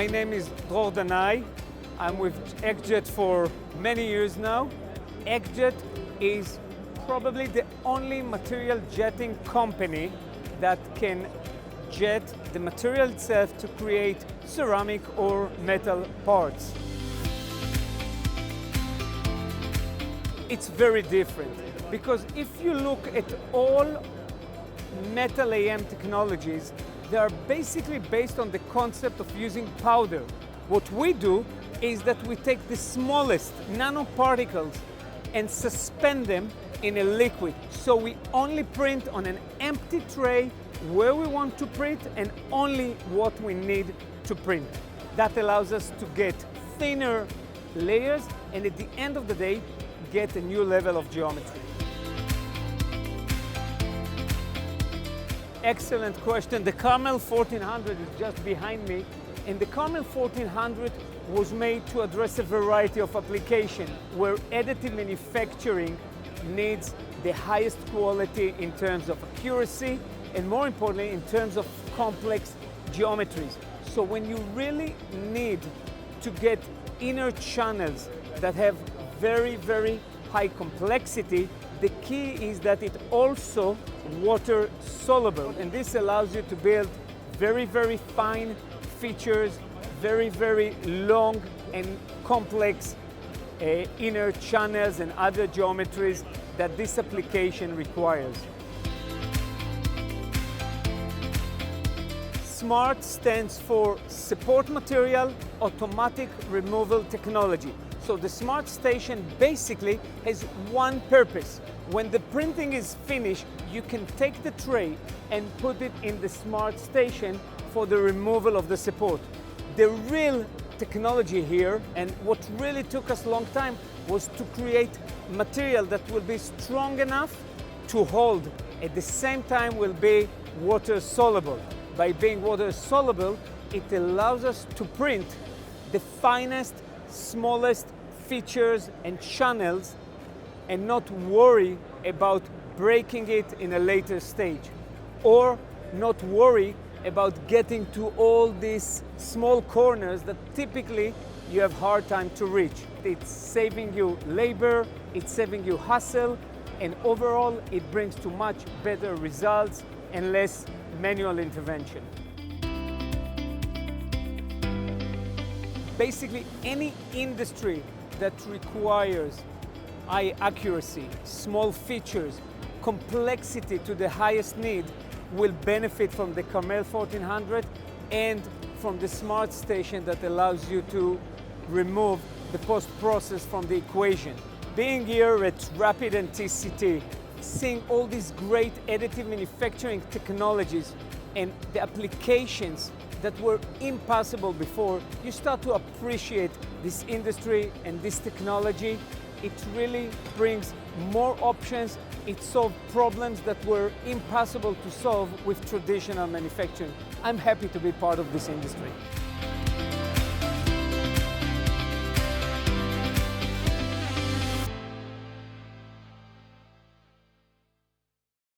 My name is Dror Danai. I'm with XJet for many years now. XJet is probably the only material jetting company that can jet the material itself to create ceramic or metal parts. It's very different because if you look at all metal AM technologies, they are basically based on the concept of using powder. What we do is that we take the smallest nanoparticles and suspend them in a liquid. So we only print on an empty tray where we want to print and only what we need to print. That allows us to get thinner layers and at the end of the day, get a new level of geometry. Excellent question. The Carmel 1400 is just behind me, and the Carmel 1400 was made to address a variety of applications where additive manufacturing needs the highest quality in terms of accuracy and more importantly in terms of complex geometries. So when you really need to get inner channels that have very high complexity, the key is that it also water soluble, and this allows you to build very fine features, very long and complex inner channels and other geometries that this application requires. SMART stands for Support Material Automatic Removal Technology. So the SMART station basically has one purpose. When the printing is finished, you can take the tray and put it in the SMART station for the removal of the support. The real technology here, and what really took us a long time, was to create material that will be strong enough to hold, at the same time will be water soluble. By being water soluble, it allows us to print the finest, smallest features and channels and not worry about breaking it in a later stage, or not worry about getting to all these small corners that typically you have hard time to reach. It's saving you labor, it's saving you hassle, and overall it brings to much better results and less manual intervention. Basically, any industry that requires high accuracy, small features, complexity to the highest need will benefit from the Carmel 1400 and from the SMART station that allows you to remove the post-process from the equation. Being here at Rapid and TCT, seeing all these great additive manufacturing technologies and the applications that were impossible before, you start to appreciate this industry and this technology. It really brings more options. It solves problems that were impossible to solve with traditional manufacturing. I'm happy to be part of this industry.